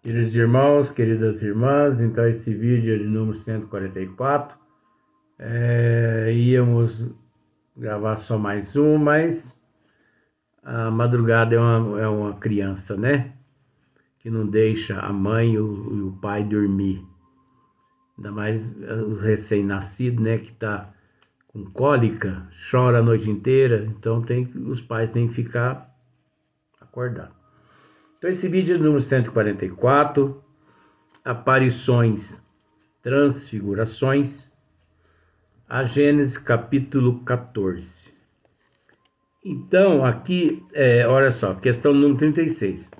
Queridos irmãos, queridas irmãs, então esse vídeo é de número 144. Íamos gravar só mais um, mas a madrugada é uma criança, né? Que não deixa a mãe e o pai dormir. Ainda mais os recém-nascidos, né? Que tá com cólica, chora a noite inteira, então os pais têm que ficar acordados. Então esse vídeo é de número 144. Aparições, transfigurações, a Gênesis capítulo 14. Então, aqui, olha só, questão número 36.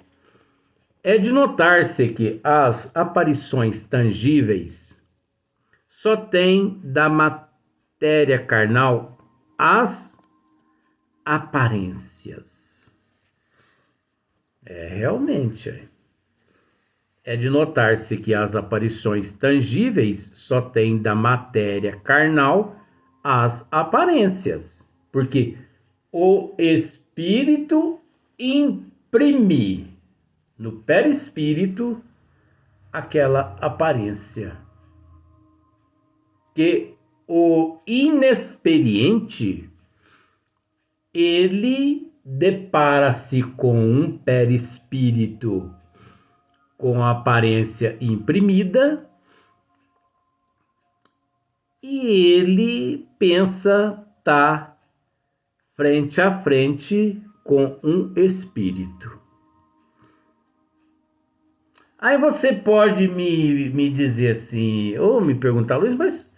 É de notar-se que as aparições tangíveis só têm da matéria carnal as aparências. Realmente. É de notar-se que as aparições tangíveis só têm da matéria carnal as aparências, porque o espírito imprime no perispírito aquela aparência que o inexperiente ele depara-se com um perispírito com a aparência imprimida e ele pensa estar frente a frente com um espírito. Aí você pode me dizer assim, ou me perguntar, Luiz, mas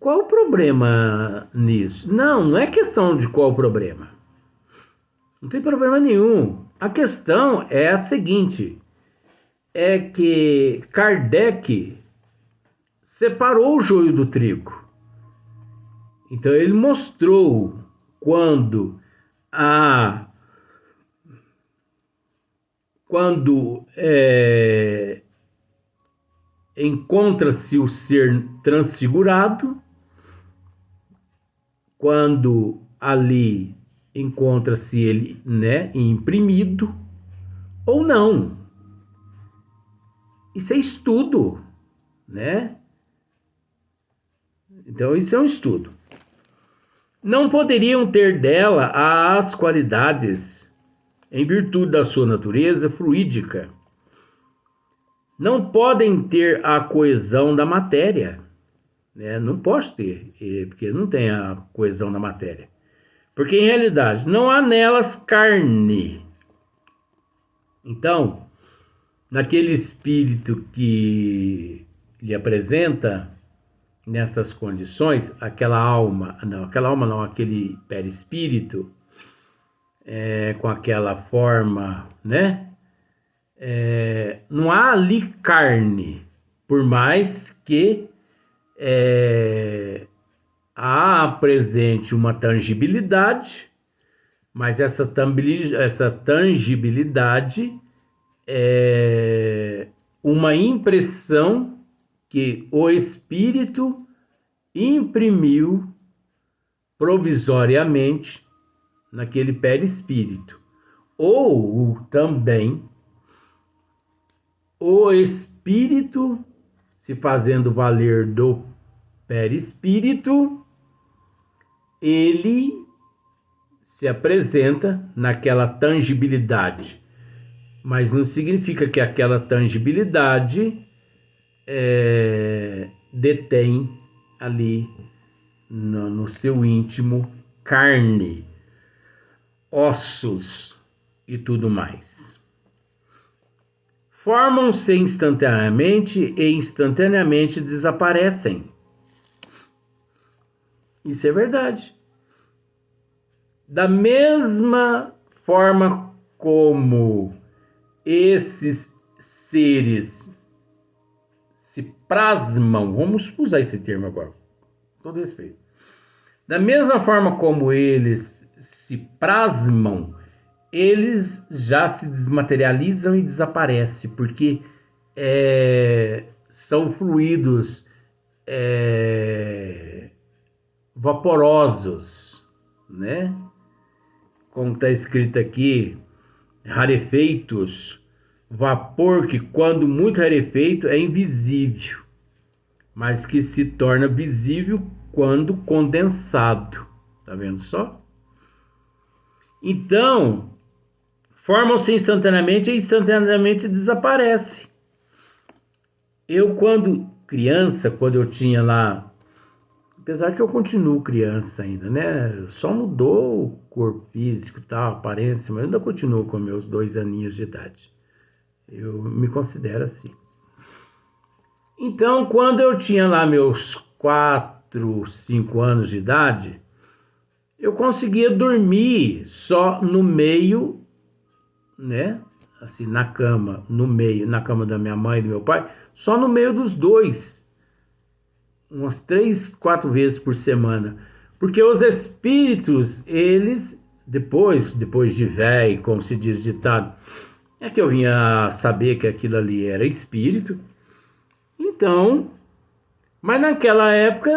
qual o problema nisso? Não é questão de qual o problema. Não tem problema nenhum. A questão é a seguinte, é que Kardec separou o joio do trigo. Então ele mostrou quando encontra-se o ser transfigurado, quando ali encontra-se ele, né, imprimido ou não. Isso é estudo, né? Então isso é um estudo. Não poderiam ter dela as qualidades em virtude da sua natureza fluídica. Não podem ter a coesão da matéria, né? Não pode ter, porque não tem a coesão da matéria. Porque em realidade não há nelas carne. Então, naquele espírito que lhe apresenta nessas condições, aquele perispírito, com aquela forma, né? Não há ali carne, por mais que há presente uma tangibilidade, mas essa tangibilidade é uma impressão que o espírito imprimiu provisoriamente naquele perispírito. Ou também o espírito se fazendo valer do perispírito, ele se apresenta naquela tangibilidade. Mas não significa que aquela tangibilidade detém ali no seu íntimo carne, ossos e tudo mais. Formam-se instantaneamente e instantaneamente desaparecem. Isso é verdade. Da mesma forma como esses seres se plasmam, vamos usar esse termo agora, com todo respeito. Da mesma forma como eles se plasmam, eles já se desmaterializam e desaparecem, porque são fluidos vaporosos, né? Como está escrito aqui, rarefeitos, vapor que, quando muito rarefeito, é invisível, mas que se torna visível quando condensado. Tá vendo só? Então, formam-se instantaneamente e instantaneamente desaparecem. Eu, quando criança, quando eu tinha lá, apesar que eu continuo criança ainda, né? Só mudou o corpo físico e tal, a aparência, mas eu ainda continuo com meus 2 aninhos de idade. Eu me considero assim. Então, quando eu tinha lá meus 4, 5 anos de idade, eu conseguia dormir só no meio, né? Assim, na cama, no meio, na cama da minha mãe e do meu pai, só no meio dos dois. Umas 3, 4 vezes por semana. Porque os espíritos, eles, depois de velho, como se diz ditado, é que eu vinha saber que aquilo ali era espírito. Então, mas naquela época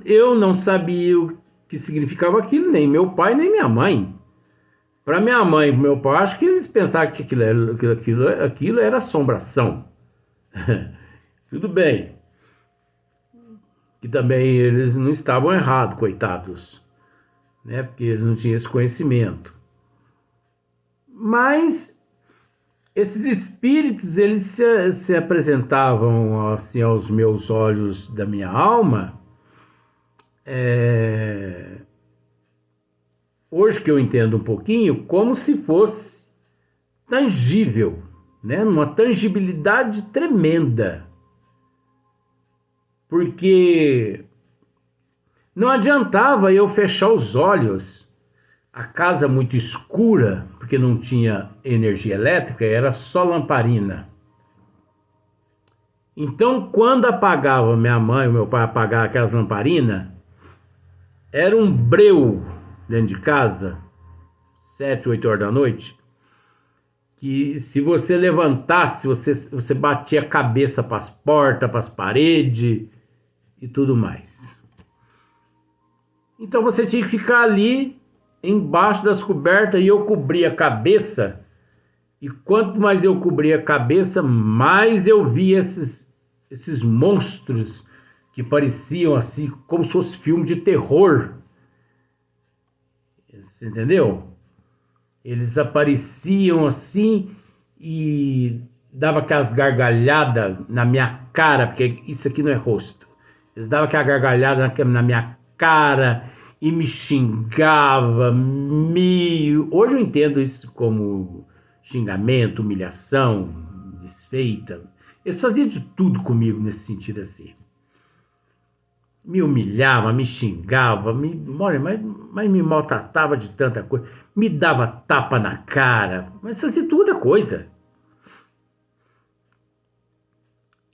eu não sabia o que significava aquilo, nem meu pai, nem minha mãe. Para minha mãe e pro meu pai, acho que eles pensavam que aquilo era assombração. Tudo bem, que também eles não estavam errados, coitados, né? Porque eles não tinham esse conhecimento. Mas esses espíritos, eles se apresentavam assim aos meus olhos da minha alma. Hoje que eu entendo um pouquinho, como se fosse tangível, né? Uma tangibilidade tremenda. Porque não adiantava eu fechar os olhos, a casa muito escura, porque não tinha energia elétrica, era só lamparina. Então, quando apagava, minha mãe e meu pai apagavam aquelas lamparinas, era um breu dentro de casa, 7, 8 horas da noite, que se você levantasse, você batia a cabeça para as portas, para as paredes e tudo mais. Então você tinha que ficar ali embaixo das cobertas e eu cobria a cabeça. E quanto mais eu cobria a cabeça, mais eu via esses monstros que pareciam assim, como se fosse filme de terror. Você entendeu? Eles apareciam assim e dava aquelas gargalhadas na minha cara, porque isso aqui não é rosto. Eles davam aquela gargalhada na minha cara e me xingava. Hoje eu entendo isso como xingamento, humilhação, desfeita. Eles faziam de tudo comigo nesse sentido assim. Me humilhava, me xingava, mas me maltratava de tanta coisa. Me dava tapa na cara, mas fazia toda coisa.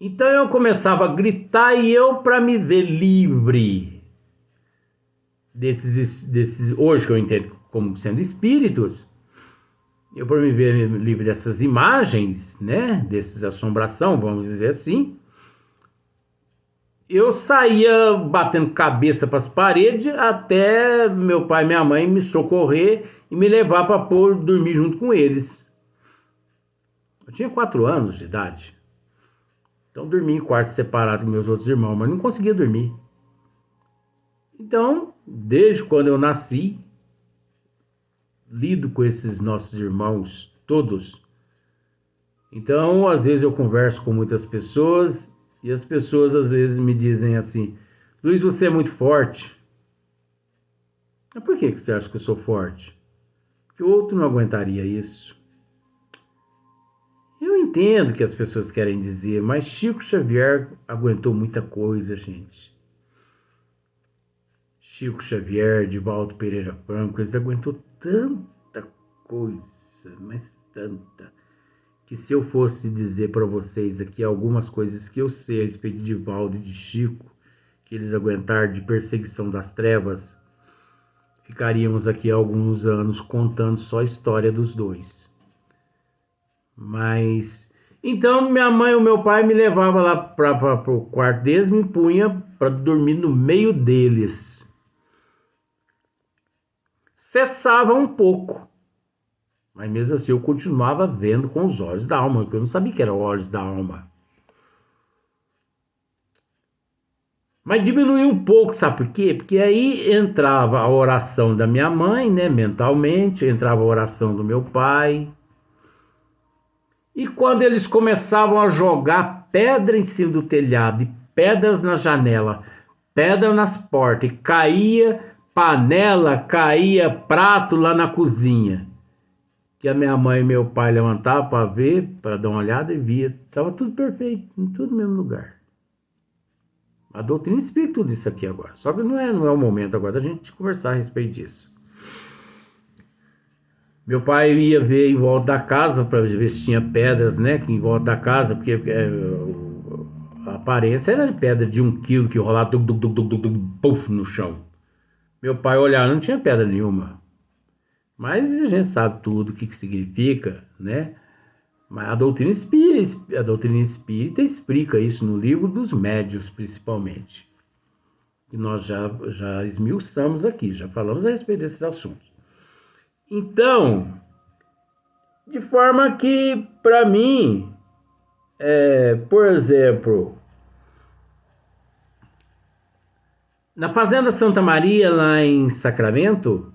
Então eu começava a gritar e eu, para me ver livre desses, hoje que eu entendo como sendo espíritos, eu para me ver livre dessas imagens, né, desses assombração, vamos dizer assim, eu saía batendo cabeça para as paredes até meu pai e minha mãe me socorrer e me levar para dormir junto com eles. Eu tinha 4 anos de idade. Então dormia em quarto separado com meus outros irmãos, mas não conseguia dormir. Então, desde quando eu nasci, lido com esses nossos irmãos todos. Então, às vezes eu converso com muitas pessoas e as pessoas às vezes me dizem assim: Luiz, você é muito forte. Mas por que você acha que eu sou forte? Porque o outro não aguentaria isso. Eu entendo o que as pessoas querem dizer, mas Chico Xavier aguentou muita coisa, gente. Chico Xavier, Divaldo Pereira Franco, eles aguentou tanta coisa, mas tanta, que se eu fosse dizer para vocês aqui algumas coisas que eu sei a respeito de Divaldo e de Chico, que eles aguentaram de perseguição das trevas, ficaríamos aqui alguns anos contando só a história dos dois. Mas então minha mãe e o meu pai me levavam lá para o quarto deles, me punha para dormir no meio deles. Cessava um pouco, Mas mesmo assim eu continuava vendo com os olhos da alma, porque eu não sabia que era olhos da alma. Mas diminuiu um pouco, sabe por quê? Porque aí entrava a oração da minha mãe, né, mentalmente, entrava a oração do meu pai. E quando eles começavam a jogar pedra em cima do telhado, e pedras na janela, pedra nas portas, e caía panela, caía prato lá na cozinha, que a minha mãe e meu pai levantavam para ver, para dar uma olhada e via. Estava tudo perfeito, tudo no mesmo lugar. A doutrina explica tudo isso aqui agora. Só que não é o momento agora da gente conversar a respeito disso. Meu pai ia ver em volta da casa para ver se tinha pedras, né? Que em volta da casa, porque a aparência era de pedra de 1 quilo que rolava puff, no chão. Meu pai olhava, não tinha pedra nenhuma. Mas a gente sabe tudo o que significa, né? Mas a doutrina espírita explica isso no livro dos médiuns, principalmente. Que nós já esmiuçamos aqui, já falamos a respeito desses assuntos. Então, de forma que, para mim, por exemplo, na Fazenda Santa Maria, lá em Sacramento,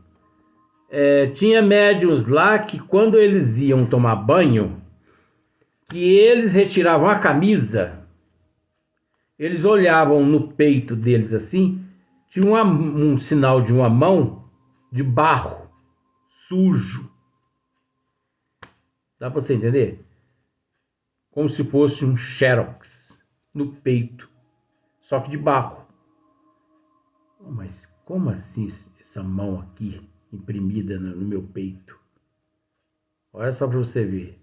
tinha médiuns lá que quando eles iam tomar banho, que eles retiravam a camisa, eles olhavam no peito deles assim, tinha um sinal de uma mão de barro, sujo. Dá para você entender? Como se fosse um xerox no peito, só que de barro. Mas como assim essa mão aqui imprimida no meu peito? Olha só para você ver.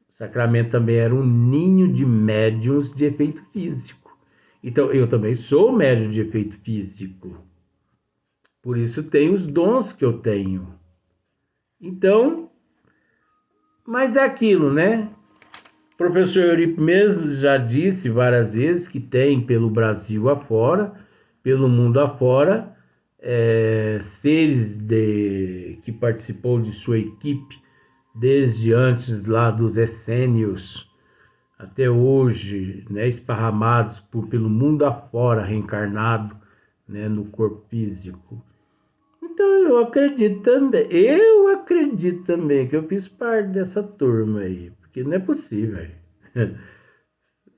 O Sacramento também era um ninho de médiuns de efeito físico. Então eu também sou médium de efeito físico. Por isso tenho os dons que eu tenho. Então, mas é aquilo, né? O professor Eurico mesmo já disse várias vezes que tem pelo Brasil afora, pelo mundo afora, seres que participou de sua equipe desde antes lá dos essênios até hoje, né, esparramados pelo mundo afora, reencarnado, né, no corpo físico. Então eu acredito também que eu fiz parte dessa turma aí, porque não é possível,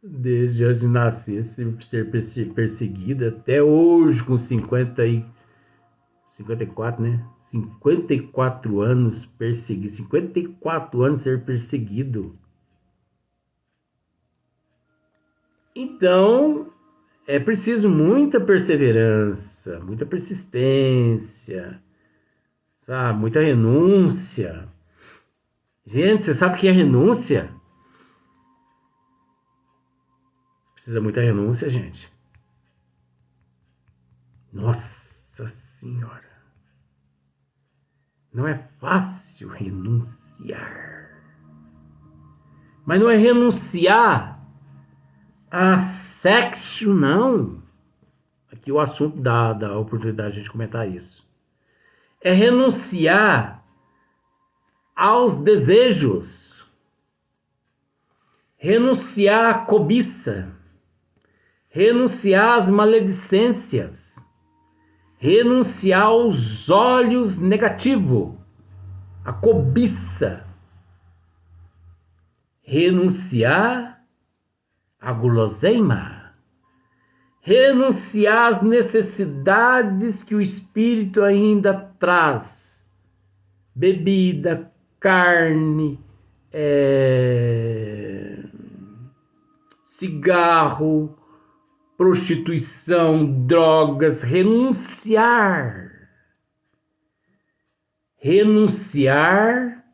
desde antes de nascer, ser perseguida até hoje com 54, né? 54 anos perseguido, 54 anos ser perseguido. Então, é preciso muita perseverança, muita persistência, sabe? Muita renúncia. Gente, você sabe o que é renúncia? Precisa muita renúncia, gente. Nossa Senhora. Não é fácil renunciar. Mas não é renunciar a sexo, não. Aqui o assunto dá oportunidade de a gente comentar isso. É renunciar aos desejos. Renunciar à cobiça. Renunciar às maledicências. Renunciar aos olhos negativos. A cobiça. Renunciar à guloseima. Renunciar às necessidades que o espírito ainda traz. Bebida, carne, cigarro, prostituição, drogas. Renunciar. Renunciar,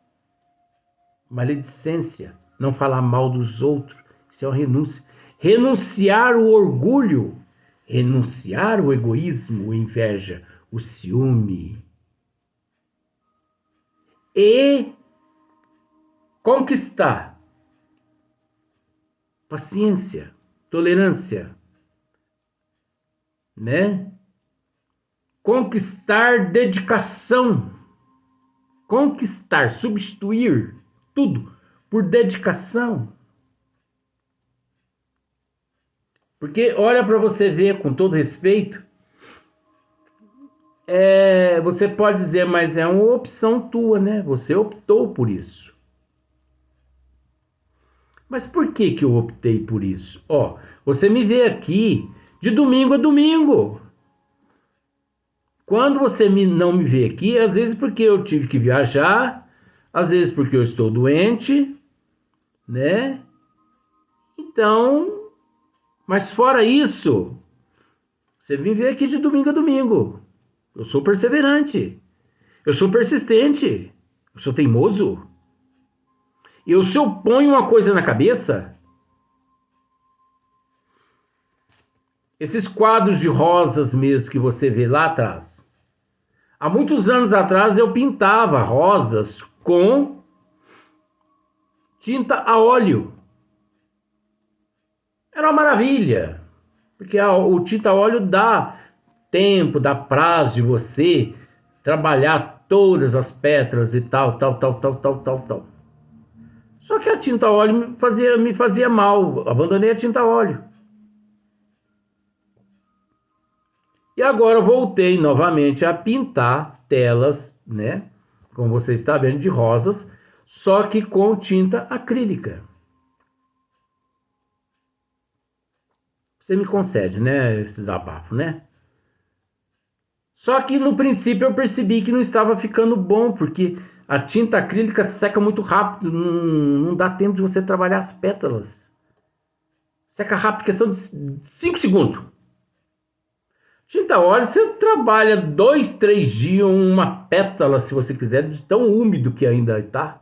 maledicência, não falar mal dos outros, isso é uma renúncia. Renunciar o orgulho, renunciar o egoísmo, a inveja, o ciúme. E conquistar paciência, tolerância, né? Conquistar dedicação. conquistar, substituir tudo por dedicação. Porque olha para você ver, com todo respeito, você pode dizer, mas é uma opção tua, né? Você optou por isso. Mas por que que eu optei por isso? Ó, você me vê aqui de domingo a domingo. Quando você não me vê aqui, às vezes porque eu tive que viajar, às vezes porque eu estou doente, né? Então, mas fora isso, você me vê aqui de domingo a domingo. Eu sou perseverante, eu sou persistente, eu sou teimoso. Se eu ponho uma coisa na cabeça, esses quadros de rosas mesmo que você vê lá atrás, há muitos anos atrás eu pintava rosas com tinta a óleo. Era uma maravilha, porque o tinta a óleo dá tempo, dá prazo de você trabalhar todas as pétalas e tal. Só que a tinta a óleo me fazia mal, abandonei a tinta a óleo. E agora eu voltei novamente a pintar telas, né? Como você está vendo, de rosas, só que com tinta acrílica. Você me concede, né? Esse desabafo, né? Só que no princípio eu percebi que não estava ficando bom, porque a tinta acrílica seca muito rápido, não dá tempo de você trabalhar as pétalas. Seca rápido, questão de 5 segundos. Tinta a óleo, você trabalha 2, 3 dias uma pétala, se você quiser, de tão úmido que ainda está.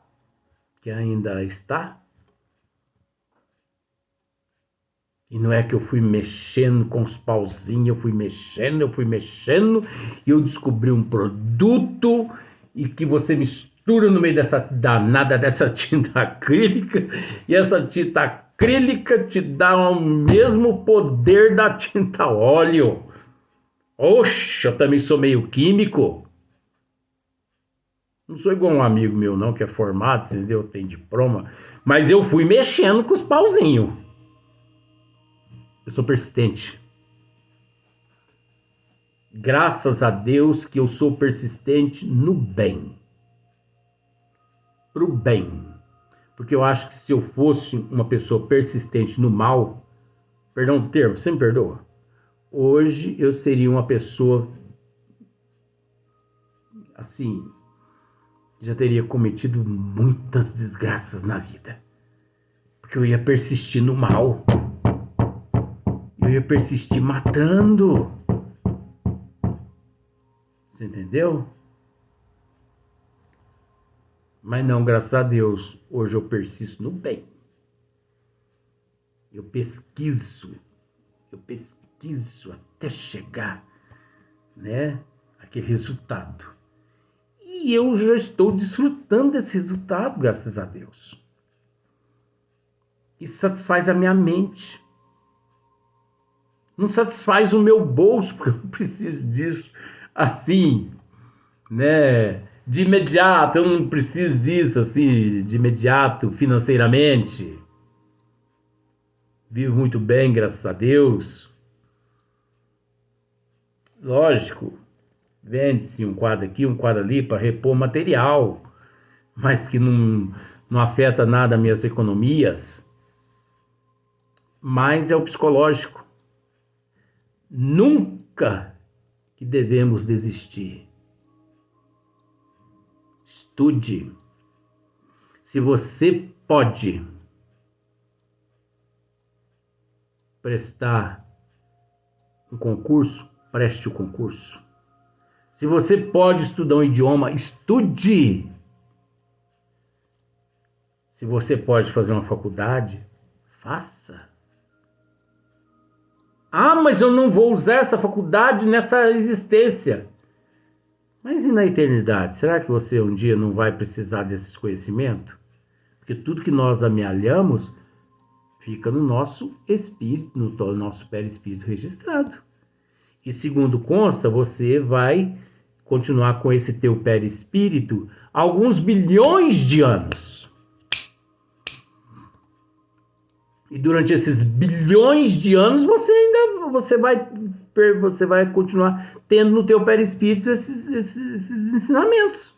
E não é que eu fui mexendo com os pauzinhos, eu fui mexendo, e eu descobri um produto e que você mistura no meio dessa danada dessa tinta acrílica, e essa tinta acrílica te dá o mesmo poder da tinta óleo. Oxe, eu também sou meio químico. Não sou igual um amigo meu não, que é formado, entendeu? Tem diploma, mas eu fui mexendo com os pauzinhos. Eu sou persistente. Graças a Deus que eu sou persistente no bem. Pro bem. Porque eu acho que se eu fosse uma pessoa persistente no mal, perdão do termo, você me perdoa? Hoje eu seria uma pessoa assim, já teria cometido muitas desgraças na vida. Porque eu ia persistir no mal. Eu ia persistir matando. Você entendeu? Mas não, graças a Deus, hoje eu persisto no bem. Eu pesquiso até chegar, né, aquele resultado. E eu já estou desfrutando desse resultado, graças a Deus. Isso satisfaz a minha mente. Não satisfaz o meu bolso, porque eu não preciso disso assim, né? De imediato, eu não preciso disso assim, de imediato, financeiramente. Vivo muito bem, graças a Deus. Lógico, vende-se um quadro aqui, um quadro ali para repor material, mas que não afeta nada as minhas economias. Mas é o psicológico. Nunca que devemos desistir. Estude. Se você pode prestar um concurso, preste o concurso. Se você pode estudar um idioma, estude. Se você pode fazer uma faculdade, faça. Ah, mas eu não vou usar essa faculdade nessa existência. Mas e na eternidade? Será que você um dia não vai precisar desses conhecimentos? Porque tudo que nós amealhamos fica no nosso espírito, no nosso perispírito registrado. E segundo consta, você vai continuar com esse teu perispírito alguns bilhões de anos. E durante esses bilhões de anos você vai continuar tendo no teu perispírito esses ensinamentos.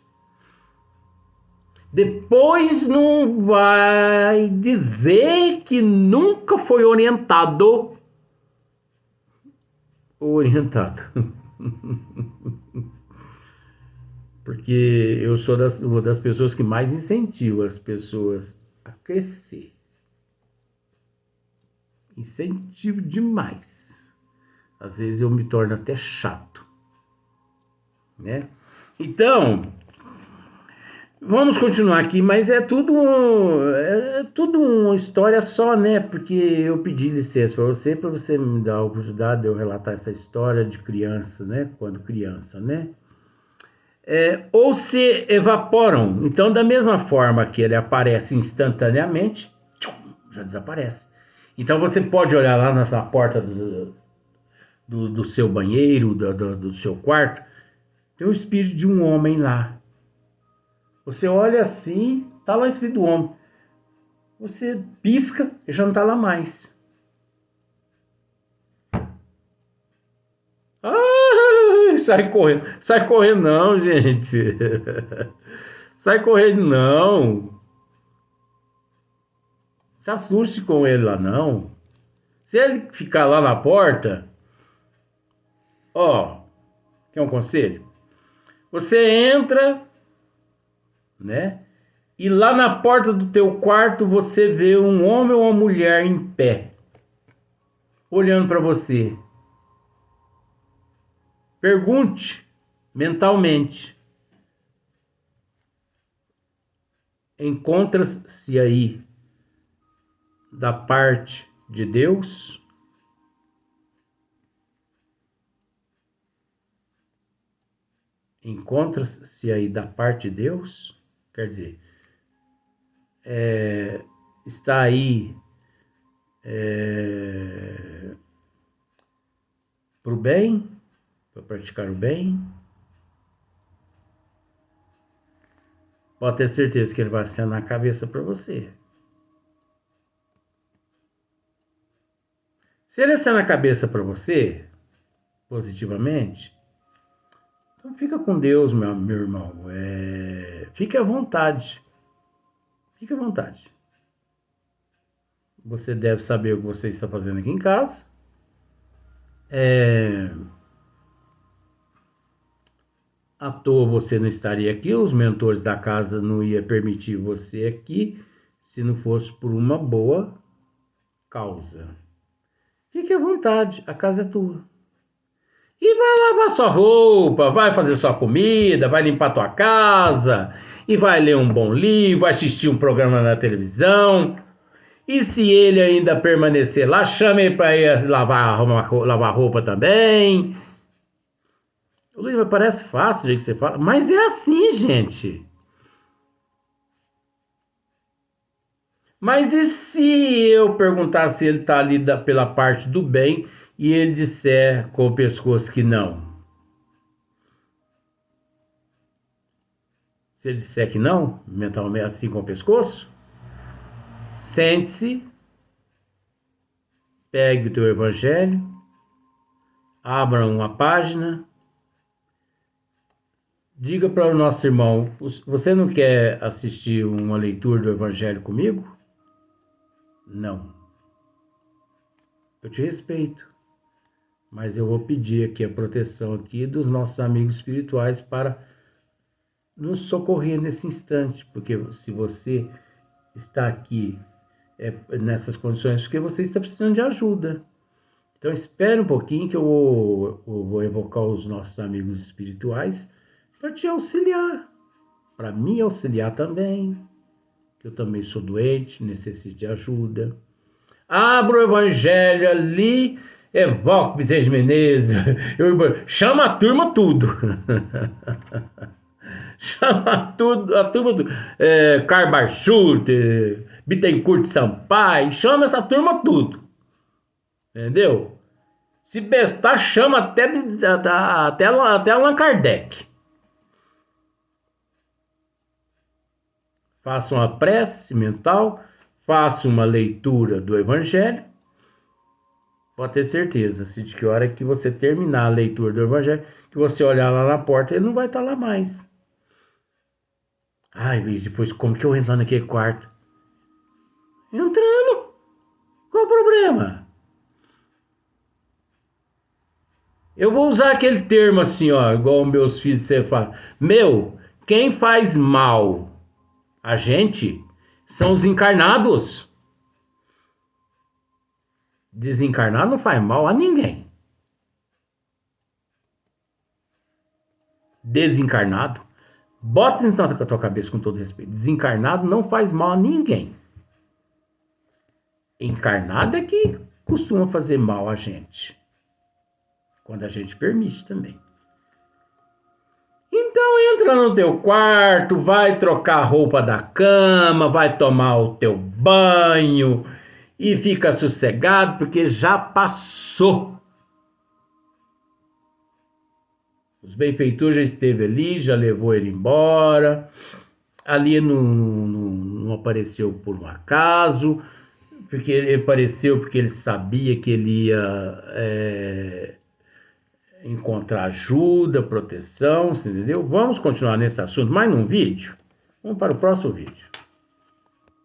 Depois não vai dizer que nunca foi orientado. Porque eu sou uma das pessoas que mais incentivo as pessoas a crescer. Incentivo demais. Às vezes eu me torno até chato, né? Então, vamos continuar aqui, mas é tudo uma história só, né? Porque eu pedi licença para você me dar a oportunidade de eu relatar essa história de criança, né? Quando criança, né? Ou se evaporam. Então, da mesma forma que ele aparece instantaneamente, já desaparece. Então, você pode olhar lá na porta do seu banheiro, do seu quarto, tem o espírito de um homem lá. Você olha assim, tá lá o espírito do homem. Você pisca e já não tá lá mais. Sai correndo não, gente. Sai correndo não. Se assuste com ele lá não. Se ele ficar lá na porta, quer um conselho? Você entra, né? E lá na porta do teu quarto você vê um homem ou uma mulher em pé, olhando para você. Pergunte mentalmente: encontra-se aí da parte de Deus? Encontra-se aí da parte de Deus? Quer dizer, está aí para o bem, para praticar o bem? Pode ter certeza que ele vai acenar a cabeça para você. Se ele acenar a cabeça para você, positivamente, então fica com Deus, meu irmão. Fique à vontade. Fique à vontade. Você deve saber o que você está fazendo aqui em casa. À toa você não estaria aqui, os mentores da casa não iam permitir você aqui, se não fosse por uma boa causa. Fique à vontade, a casa é tua. E vai lavar sua roupa, vai fazer sua comida, vai limpar tua casa, e vai ler um bom livro, vai assistir um programa na televisão. E se ele ainda permanecer lá, chame ele para ir lavar roupa também. Luiz, parece fácil o jeito que você fala, mas é assim, gente. Mas e se eu perguntar se ele está ali pela parte do bem e ele disser com o pescoço que não? Se ele disser que não, mentalmente assim com o pescoço, sente-se, pegue o teu evangelho, abra uma página, diga para o nosso irmão: você não quer assistir uma leitura do evangelho comigo? Não. Eu te respeito, mas eu vou pedir aqui a proteção aqui dos nossos amigos espirituais para nos socorrer nesse instante, porque se você está aqui nessas condições, porque você está precisando de ajuda. Então espere um pouquinho que eu vou evocar os nossos amigos espirituais para te auxiliar, para me auxiliar também, que eu também sou doente, necessito de ajuda. Abra o evangelho ali, evoca o Bezerra de Menezes, chama a turma tudo. Chama a turma tudo. Karl Barchut, Bittencourt Sampaio, chama essa turma tudo. Entendeu? Se bestar, chama até Allan Kardec. faça uma prece mental, faça uma leitura do Evangelho. Pode ter certeza, de que a hora que você terminar a leitura do Evangelho, que você olhar lá na porta, ele não vai estar lá mais. Ai, Luiz, depois como que eu entro lá naquele quarto? Entrando. Qual o problema? Eu vou usar aquele termo assim, ó, igual meus filhos sempre falam. Quem faz mal a gente são os encarnados. Desencarnado não faz mal a ninguém. Desencarnado, bota isso na tua cabeça com todo respeito. Desencarnado não faz mal a ninguém. Encarnado é que costuma fazer mal a gente. Quando a gente permite também. Então entra no teu quarto, vai trocar a roupa da cama, vai tomar o teu banho e fica sossegado porque já passou. Os benfeitores já esteve ali, já levou ele embora. Ali não apareceu por um acaso, porque ele apareceu porque ele sabia que ele ia encontrar ajuda, proteção, você entendeu? Vamos continuar nesse assunto mais num vídeo. Vamos para o próximo vídeo.